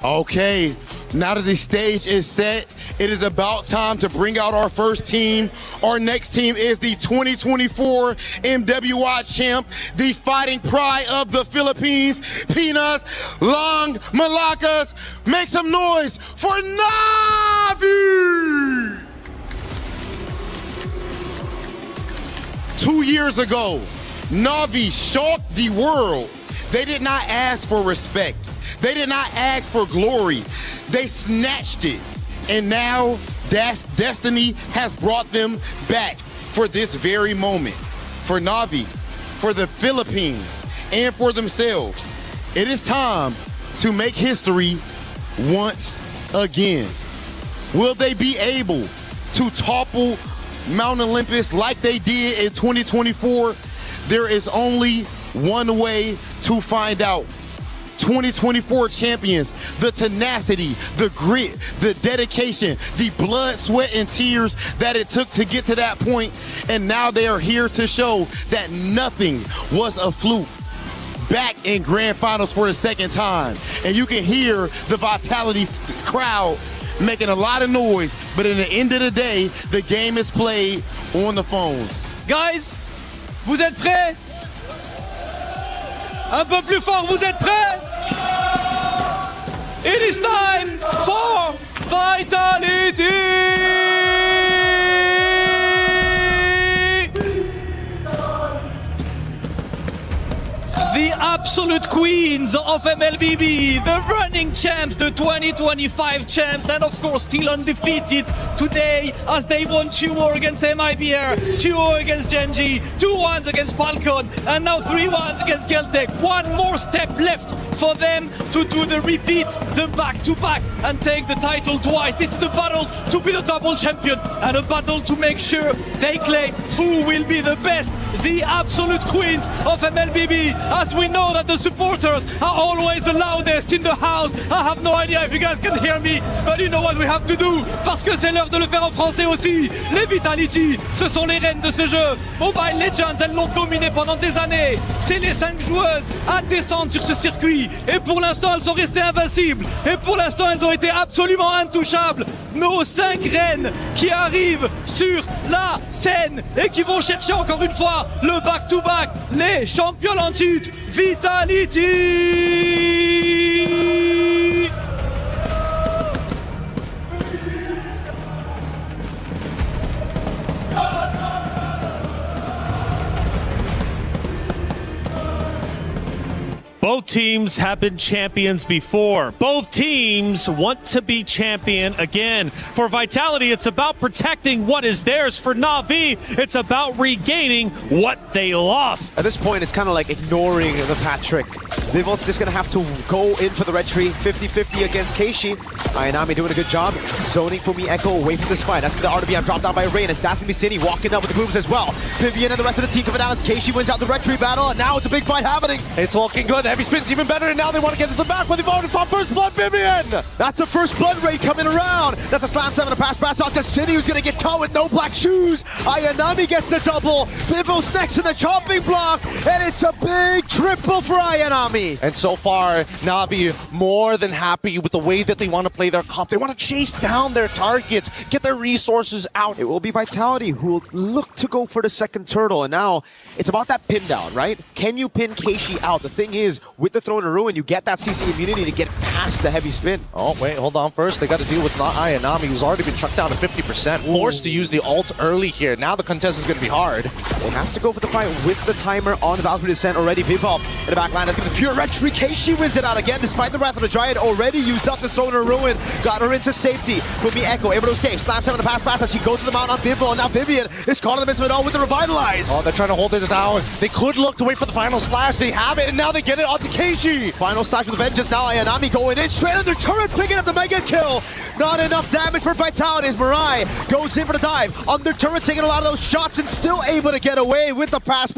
Okay, now that the stage is set, it is about time to bring out our first team. Our next team is the 2024 MWI champ, the fighting pride of the Philippines, Pinas Long Malakas. Make some noise for NAVI! 2 years ago, NAVI shocked the world. They did not ask for respect. They did not ask for glory. They snatched it. And now destiny has brought them back for this very moment. For NAVI, for the Philippines, and for themselves. It is time to make history once again. Will they be able to topple Mount Olympus like they did in 2024? There is only one way to find out. 2024 champions, the tenacity, the grit, the dedication, the blood, sweat, and tears that it took to get to that point, and now they are here to show that nothing was a fluke. Back in grand finals for the second time, and you can hear the Vitality crowd making a lot of noise, but in the end of the day, the game is played on the phones. Guys, vous êtes prêts? Un peu plus fort, vous êtes prêts? It is time for Vitality! The absolute queens of MLBB, the running champs, the 2025 champs, and of course still undefeated today as they won 2-0 against MIBR, 2-0 against Genji, 2-1 against Falcon, and now 3-1 against Geltec. One more step left for them to do the repeat, the back-to-back, and take the title twice. This is a battle to be the double champion, and a battle to make sure they claim who will be the best, the absolute queens of MLBB, as we know that the supporters are always the loudest in the house. I have no idea if you guys can hear me, but you know what we have to do, parce que c'est l'heure de le faire en français aussi. Les Vitality, ce sont les reines de ce jeu. Mobile Legends, elles l'ont dominé pendant des années. C'est les 5 joueuses à descendre sur ce circuit. Et pour l'instant, elles sont restées invincibles. Et pour l'instant, elles ont été absolument intouchables. Nos 5 reines qui arrivent sur la scène et qui vont chercher encore une fois le back-to-back, les champions en titre, Vitality! Both teams have been champions before. Both teams want to be champion again. For Vitality, it's about protecting what is theirs. For NAVI, it's about regaining what they lost. At this point, it's kind of like ignoring the Patrick. Vival's just going to have to go in for the red tree, 50-50 against Keishi. Ayanami doing a good job, zoning for me Echo away from this fight. That's going to be RWM dropped down by Rain, as that's going to be Cine walking up with the Glooms as well. Vivian and the rest of the team coming down as Keishi wins out the red tree battle, and now it's a big fight happening. It's looking good. Heavy spin's even better, and now they want to get to the back when they've already fought first blood. Vivian! That's the first blood raid coming around. That's a slam 7, a pass off to Cine, who's going to get caught with no black shoes. Ayanami gets the double. Vivo's next in the chopping block, and it's a big triple for Ayanami. And so far, Navi more than happy with the way that they want to play their comp. They want to chase down their targets, get their resources out. It will be Vitality who will look to go for the second turtle, and now it's about that pin down, right? Can you pin Keishi out? The thing is, with the Throne of Ruin, you get that CC immunity to get past the heavy spin. Oh, wait, hold on first. They got to deal with Ayanami, who's already been chucked down to 50%. Forced to use the ult early here. Now the contest is going to be hard. They have to go for the fight with the timer on the Valkyrie Descent already. Vivop in the back line. That's going to be pure red tree. Keishi wins it out again, despite the Wrath of the Dryad already used up the Throne of Ruin. Got her into safety. Kumi Echo able to escape. Slam 7 on the pass as she goes to the mount on Vivo. And now Vivian is caught in the midst of it all with the Revitalize. Oh, they're trying to hold it down. They could look to wait for the final slash. They have it, and now they get it onto Keishi. Final slash with Vengeance now. Ayanami going in straight under turret, picking up the mega kill. Not enough damage for Vitality as Mirai goes in for the dive. Under turret, taking a lot of those shots and still able to get away with the pass.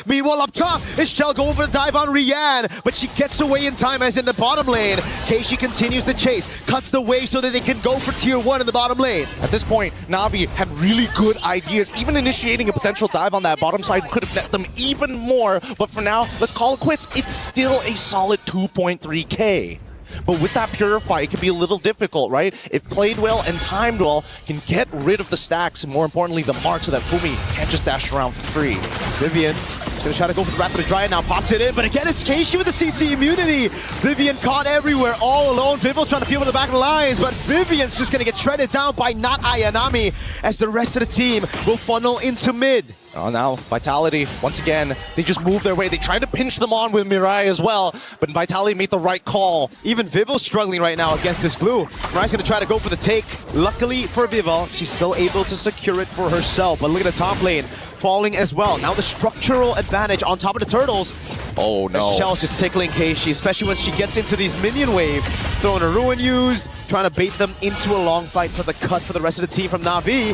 Meanwhile, up top is Shell going for the dive on Rian, but she gets away in time as in the bottom lane. Keishi continues the chase, cuts the wave so that they can go for tier 1 in the bottom lane. At this point, Navi had really good ideas. Even initiating a potential dive on that bottom side could have net them even more. But for now, let's call it quits. It's still a solid 2.3k. But with that Purify, it can be a little difficult, right? If played well and timed well, can get rid of the stacks and more importantly, the mark so that Fumi can't just dash around for free. Vivian is gonna try to go for the rapid dry now, pops it in, but again it's Keishi with the CC immunity. Vivian caught everywhere, all alone. Vivil's trying to peel to the back of the lines, but Vivian's just gonna get shredded down by not Ayanami as the rest of the team will funnel into mid. Oh, now Vitality, once again, they just move their way. They tried to pinch them on with Mirai as well, but Vitality made the right call. Even Vivil's struggling right now against this glue. Mirai's gonna try to go for the take. Luckily for Vival, she's still able to secure it for herself, but look at the top lane falling as well. Now the structural advantage on top of the turtles. Oh no. Shell's just tickling Keishi, especially when she gets into these minion wave. Throwing a Ruin used, trying to bait them into a long fight for the cut for the rest of the team from Na'Vi.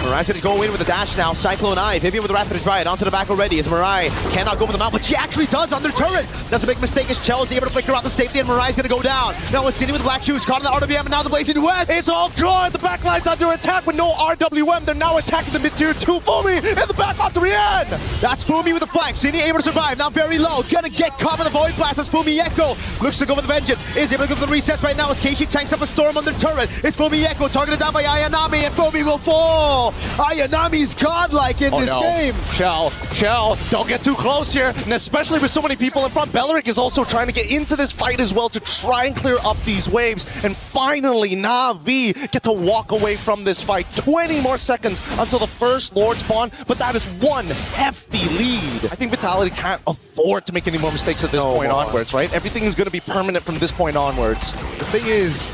Mirai's gonna go in with a dash now. Cyclone Eye, Vivian with the Rapid Dryad onto the back already as Mirai cannot go for the mount, but she actually does on their turret. That's a big mistake as Chell's able to flicker out the safety and Mirai's gonna go down. Now we're seeing with Black Shoes, caught in the RWM and now the Blazing Duet. It's all good! The backline's under attack with no RWM. They're now attacking the mid-tier 2. Fumi and the back onto Rian! That's Fumi with the flank. Cine able to survive, now very low. Gonna get caught in the Void Blast as Fumi Echo looks to go for the Vengeance. Is able to go for the resets right now as Keishi tanks up a Storm on their turret. It's Fumi Echo targeted down by Ayanami and Fumi will fall. Ayanami's godlike in this game. Shell, don't get too close here, and especially with so many people in front. Beleric is also trying to get into this fight as well to try and clear up these waves, and finally Na'Vi get to walk away from this fight. 20 more seconds until the first Lord spawn, but that is one hefty lead. I think Vitality can't afford to make any more mistakes at this point onwards, right? Everything is going to be permanent from this point onwards. The thing is,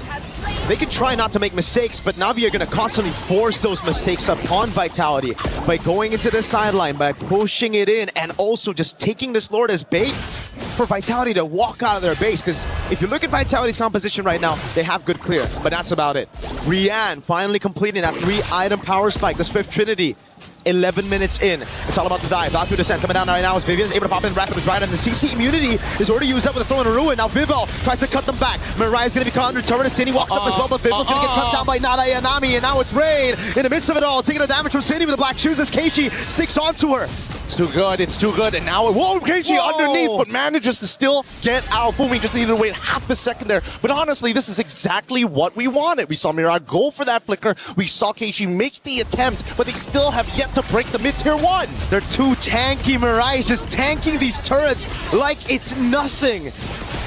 they can try not to make mistakes, but Na'Vi are going to constantly force those mistakes upon Vitality by going into the sideline, by pushing it in, and also just taking this Lord as bait for Vitality to walk out of their base. Because if you look at Vitality's composition right now, they have good clear, but that's about it. Rian finally completing that 3-item power spike, the Swift Trinity. 11 minutes in. It's all about the dive. Valkyrie descent coming down right now as Vivian's able to pop in rapid right, and the CC immunity is already used up with a throw and a ruin. Now Vival tries to cut them back. Mirai's gonna be caught under turret. Cine walks up as well, but Vival's gonna get cut down by Nada Ayanami, and now it's Rain in the midst of it all, taking the damage from Cine with the Black Shoes as Keishi sticks onto her. It's too good, and now, whoa, Keishi underneath, but manages to still get out. Fumi just needed to wait half a second there, but honestly, this is exactly what we wanted. We saw Mirai go for that flicker, we saw Keishi make the attempt, but they still have yet to break the mid-tier 1. They're too tanky. Mirai is just tanking these turrets like it's nothing.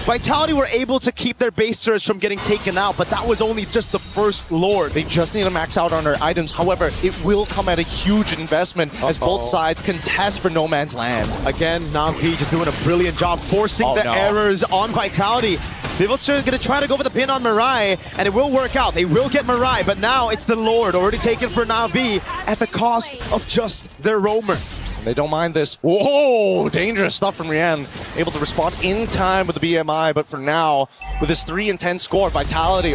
Vitality were able to keep their base turrets from getting taken out, but that was only just the first Lord. They just need to max out on their items. However, it will come at a huge investment as both sides contest for no man's land. Again, Na'Vi just doing a brilliant job forcing the errors on Vitality. Vival's going to try to go for the pin on Mirai, and it will work out. They will get Mirai, but now it's the Lord already taken for Na'Vi at the cost of just their roamer. They don't mind this. Whoa, dangerous stuff from Rian. Able to respond in time with the BMI, but for now, with his 3 and 10 score, Vitality,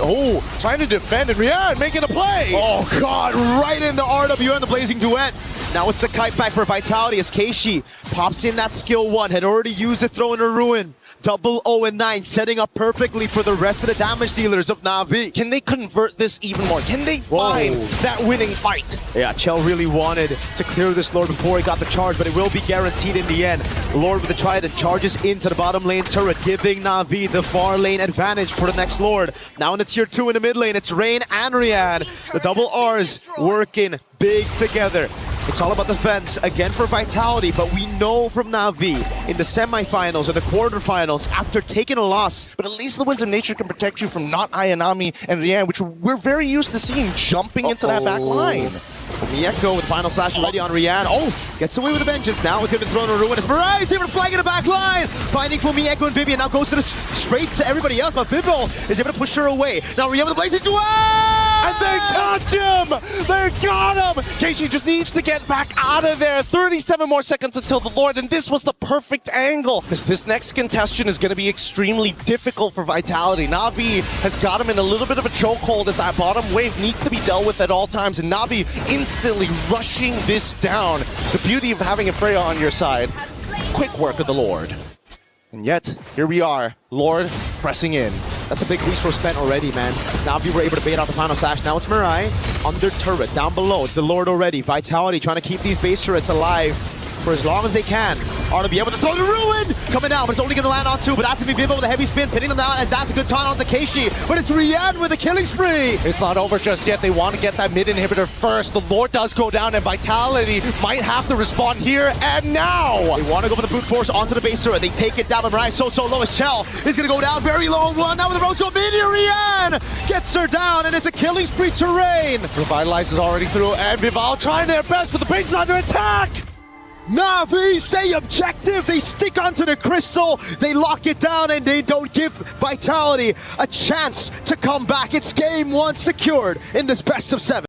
trying to defend, and Rian making a play. Oh God, right in the RWM, the Blazing Duet. Now it's the kite back for Vitality as Keishi pops in that skill 1, had already used it, throwing a ruin. Double 0 and 9, setting up perfectly for the rest of the damage dealers of Na'Vi. Can they convert this even more? Can they find that winning fight? Yeah, Chell really wanted to clear this Lord before he got the charge, but it will be guaranteed in the end. Lord with the Triad charges into the bottom lane turret, giving Na'Vi the far lane advantage for the next Lord. Now in the tier 2 in the mid lane, it's Rain and Rian. The double R's working big together. It's all about defense again for Vitality, but we know from Na'Vi in the semifinals or the quarterfinals, after taking a loss, but at least the Winds of Nature can protect you from not Ayanami and Rian, which we're very used to seeing jumping into that back line. Mieko with final slash ready on Rian. Gets away with the vengeance. Now it's even thrown a ruin. It's Mirai's even flagging the back line. Finding for Mieko and Vivian. Now goes to the straight to everybody else, but Vivo is able to push her away. Now Rian with the Blazing Duel! And they touch him! They got him! Keishi just needs to get back out of there. 37 more seconds until the Lord, and this was the perfect angle. Because this next contestant is going to be extremely difficult for Vitality. Na'Vi has got him in a little bit of a chokehold as that bottom wave needs to be dealt with at all times, and Na'Vi instantly rushing this down. The beauty of having a Freya on your side. Quick work of the Lord. And yet, here we are, Lord pressing in. That's a big resource spent already, man. Na'Vi were able to bait out the final slash. Now it's Mirai under turret, down below. It's the Lord already. Vitality trying to keep these base turrets alive for as long as they can. RWB able to throw the ruin! Coming down, but it's only going to land on 2, but that's going to be Vivo with a heavy spin, pinning them down, and that's a good taunt onto Keishi. But it's Rian with a killing spree! It's not over just yet. They want to get that mid inhibitor first. The Lord does go down, and Vitality might have to respond here and now. They want to go for the brute force onto the base turret. They take it down, but Mariah so low as Chell is going to go down. Very low one. Now with the Rose go mid here, Rian gets her down, and it's a killing spree terrain. Revitalize is already through, and Vival trying their best, but the base is under attack. Navi stay objective. They stick onto the crystal. They lock it down, and they don't give Vitality a chance to come back. It's game 1 secured in this best of 7.